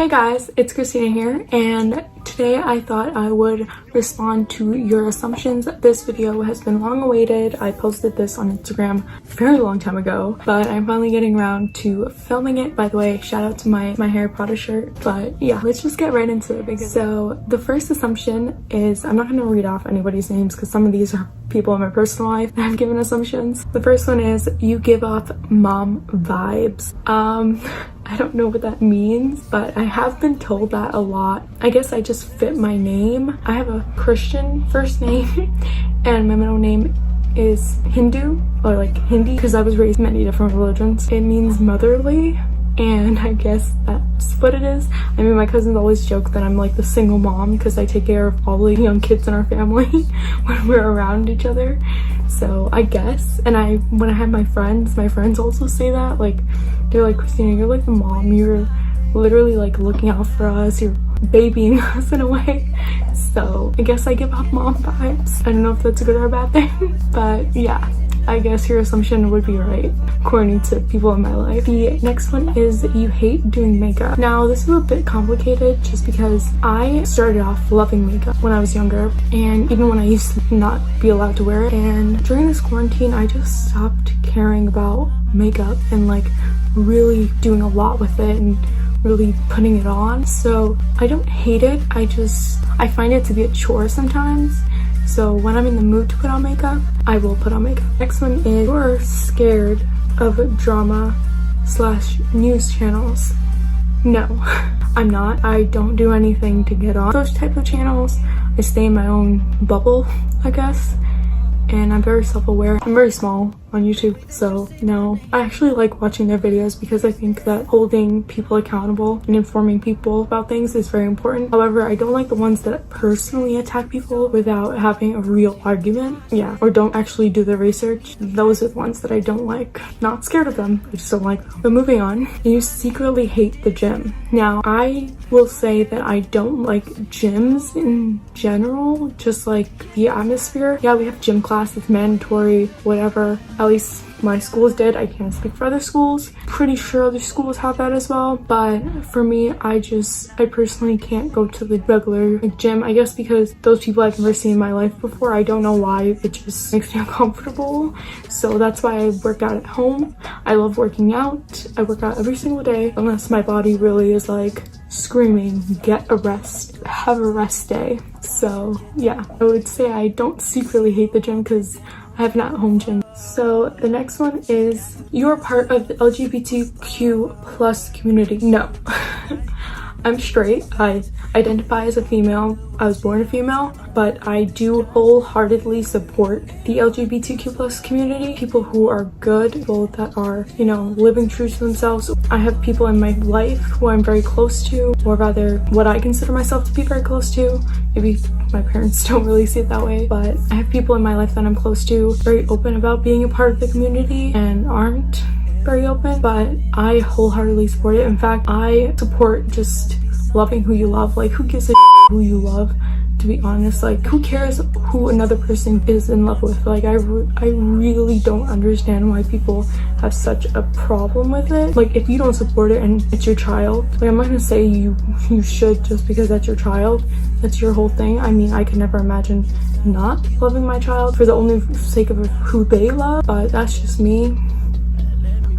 Hey guys, it's Kristina here, and today I thought I would respond to your assumptions. This video has been long awaited. I posted this on Instagram a very long time ago, but I'm finally getting around to filming it. By the way, shout out to my Harry Potter shirt. But yeah, let's just get right into it. So the first assumption is, I'm not going to read off anybody's names because some of these are people in my personal life that I've given assumptions. The first one is, you give off mom vibes. I don't know what that means, but I have been told that a lot. I guess I just fit my name. I have a Christian first name and my middle name is Hindu, or like Hindi, because I was raised in many different religions. It means motherly, and I guess that's what it is. I mean, my cousins always joke that I'm like the single mom because I take care of all the young kids in our family when we're around each other. So I guess, and when I have my friends also say that. Like, they're like, Kristina, you're like the mom. You're literally like looking out for us. You're babying us in a way. So I guess I give off mom vibes. I don't know if that's a good or a bad thing, but yeah. I guess your assumption would be right, according to people in my life. The next one is, you hate doing makeup. Now, this is a bit complicated just because I started off loving makeup when I was younger, and even when I used to not be allowed to wear it. And during this quarantine, I just stopped caring about makeup and like really doing a lot with it and really putting it on. So I don't hate it, I find it to be a chore sometimes. So when I'm in the mood to put on makeup, I will put on makeup. Next one is, you're scared of drama / news channels. No, I'm not. I don't do anything to get on those type of channels. I stay in my own bubble, I guess. And I'm very self-aware. I'm very small on YouTube, so no. I actually like watching their videos because I think that holding people accountable and informing people about things is very important. However, I don't like the ones that personally attack people without having a real argument. Yeah, or don't actually do the research. Those are the ones that I don't like. Not scared of them, I just don't like them. But moving on, you secretly hate the gym. Now, I will say that I don't like gyms in general, just like the atmosphere. Yeah, we have gym class, it's mandatory, whatever. At least my schools did. I can't speak for other schools. Pretty sure other schools have that as well. But for me, I personally can't go to the regular gym. I guess because those people I've never seen in my life before, I don't know why, it just makes me uncomfortable. So that's why I work out at home. I love working out. I work out every single day unless my body really is like screaming, get a rest, have a rest day. So yeah, I would say I don't secretly hate the gym because I have an at-home gym. So the next one is, you're part of the LGBTQ+ community. No. I'm straight. I identify as a female. I was born a female, but I do wholeheartedly support the LGBTQ+ community. People who are good, people that are, you know, living true to themselves. I have people in my life who I'm very close to, or rather what I consider myself to be very close to. Maybe my parents don't really see it that way, but I have people in my life that I'm close to, very open about being a part of the community, and aren't very open, but I wholeheartedly support it. In fact, I support just loving who you love. Like, who gives a who you love, to be honest? Like, who cares who another person is in love with? Like, I really don't understand why people have such a problem with it. Like, if you don't support it and it's your child, like, I'm not gonna say you should just because that's your child. That's your whole thing. I mean, I could never imagine not loving my child for the only sake of who they love, but that's just me.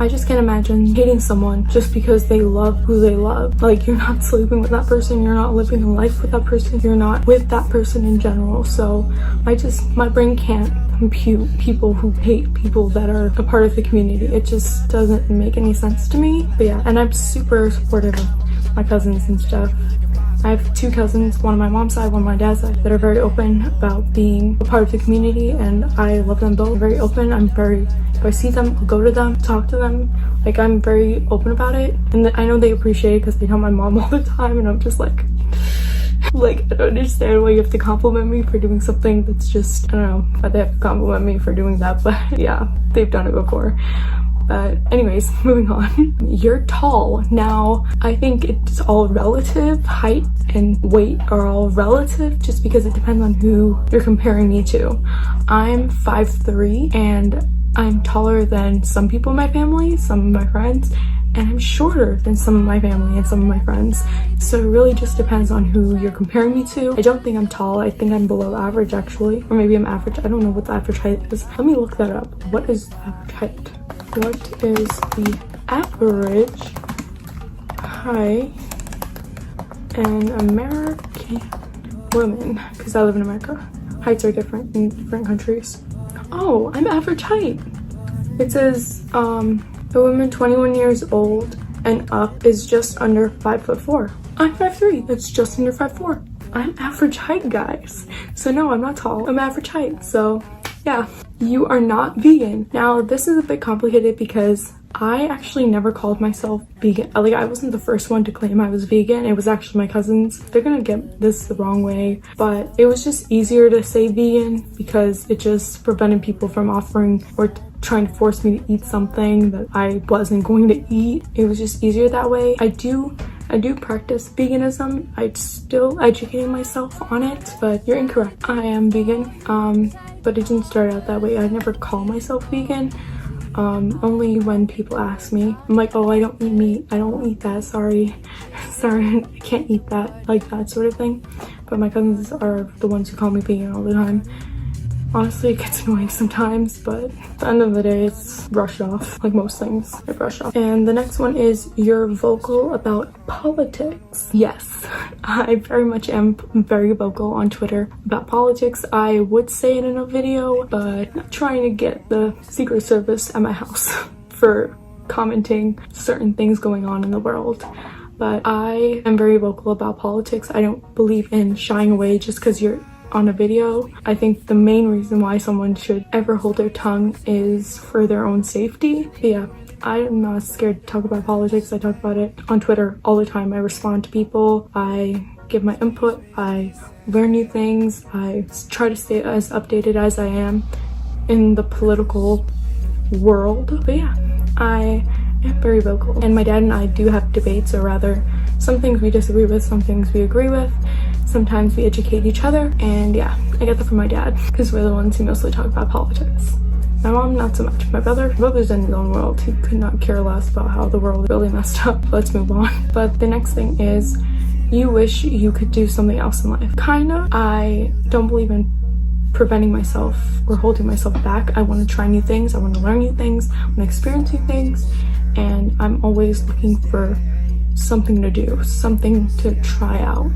I just can't imagine hating someone just because they love who they love. Like, you're not sleeping with that person, you're not living a life with that person, you're not with that person in general. So my brain can't compute people who hate people that are a part of the community. It just doesn't make any sense to me. But yeah, and I'm super supportive of my cousins and stuff. I have two cousins, one on my mom's side, one on my dad's side, that are very open about being a part of the community, and I love them both. Very open. If I see them, I'll go to them, talk to them. Like, I'm very open about it, and I know they appreciate it because they tell my mom all the time, and I'm just like, I don't understand why you have to compliment me for doing something that's just, I don't know, why they have to compliment me for doing that, but yeah, they've done it before. But anyways, moving on. You're tall. Now, I think it's all relative. Height and weight are all relative just because it depends on who you're comparing me to. I'm 5'3", and I'm taller than some people in my family, some of my friends, and I'm shorter than some of my family and some of my friends. So it really just depends on who you're comparing me to. I don't think I'm tall. I think I'm below average actually, or maybe I'm average. I don't know what the average height is. Let me look that up. What is the average height? What is the average height an American woman? Because I live in America. Heights are different in different countries. Oh, I'm average height. It says a woman 21 years old and up is just under 5'4". I'm 5'3". It's just under 5'4". I'm average height, guys. So no, I'm not tall. I'm average height. So yeah, you are not vegan. Now this is a bit complicated because I actually never called myself vegan. Like, I wasn't the first one to claim I was vegan. It was actually my cousins. They're gonna get this the wrong way, but it was just easier to say vegan because it just prevented people from offering or trying to force me to eat something that I wasn't going to eat. It was just easier that way. I do practice veganism. I'm still educating myself on it, but you're incorrect. I am vegan, but it didn't start out that way. I never call myself vegan. Only when people ask me. I'm like, oh, I don't eat meat. I don't eat that. Sorry, I can't eat that. Like that sort of thing. But my cousins are the ones who call me vegan all the time. Honestly, it gets annoying sometimes, but at the end of the day, it's brushed off. Like most things, I brush off. And the next one is, you're vocal about politics. Yes, I very much am very vocal on Twitter about politics. I would say it in a video, but I'm not trying to get the Secret Service at my house for commenting certain things going on in the world. But I am very vocal about politics. I don't believe in shying away just because you're on a video. I think the main reason why someone should ever hold their tongue is for their own safety. But yeah, I'm not scared to talk about politics. I talk about it on Twitter all the time. I respond to people. I give my input. I learn new things. I try to stay as updated as I am in the political world. But yeah, I am very vocal. And my dad and I do have debates, or rather, some things we disagree with, some things we agree with. Sometimes we educate each other, and yeah, I get that from my dad because we're the ones who mostly talk about politics. My mom, not so much. My brother's in his own world. He could not care less about how the world is really messed up. Let's move on. But the next thing is, you wish you could do something else in life. Kinda. I don't believe in preventing myself or holding myself back. I want to try new things. I want to learn new things. I want to experience new things. And I'm always looking for something to do, something to try out.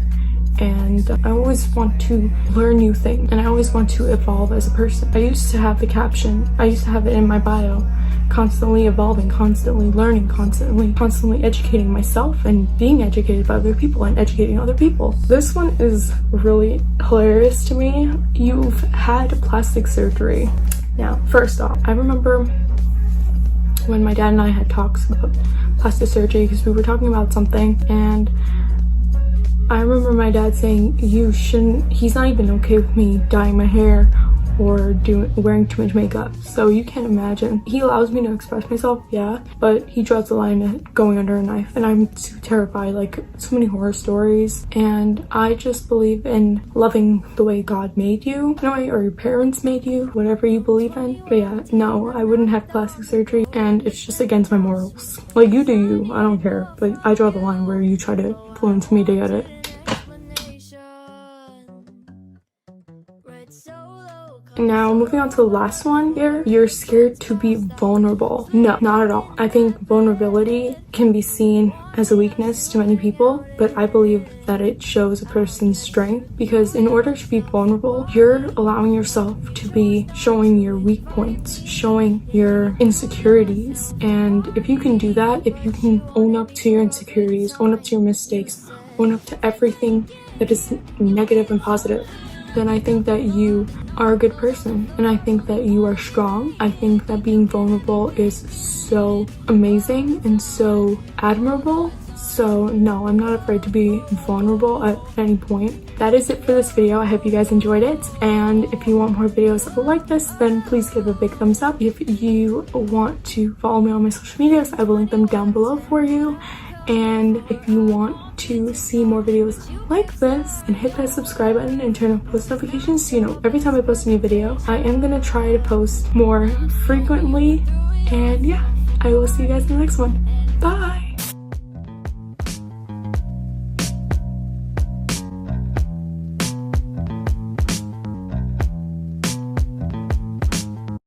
And I always want to learn new things, and I always want to evolve as a person. I used to have the caption, I used to have it in my bio, constantly evolving, constantly learning, constantly educating myself and being educated by other people and educating other people. This one is really hilarious to me. You've had plastic surgery. Now, first off, I remember when my dad and I had talks about plastic surgery because we were talking about something, and I remember my dad saying, he's not even okay with me dyeing my hair or wearing too much makeup. So you can't imagine. He allows me to express myself, yeah, but he draws the line at going under a knife, and I'm too terrified. Like, so many horror stories, and I just believe in loving the way God made you, or your parents made you, whatever you believe in. But yeah, no, I wouldn't have plastic surgery, and it's just against my morals. Like, you do you, I don't care, but I draw the line where you try to influence me to get it. Now, moving on to the last one here, you're scared to be vulnerable. No, not at all. I think vulnerability can be seen as a weakness to many people, but I believe that it shows a person's strength, because in order to be vulnerable, you're allowing yourself to be showing your weak points, showing your insecurities. And if you can do that, if you can own up to your insecurities, own up to your mistakes, own up to everything that is negative and positive, then I think that you are a good person, and I think that you are strong. I think that being vulnerable is so amazing and so admirable. So no, I'm not afraid to be vulnerable at any point. That is it for this video. I hope you guys enjoyed it, and if you want more videos like this, then please give a big thumbs up. If you want to follow me on my social medias, I will link them down below for you. And if you want to see more videos like this, and hit that subscribe button and turn on post notifications so you know every time I post a new video. I am gonna try to post more frequently, and yeah, I will see you guys in the next one. Bye!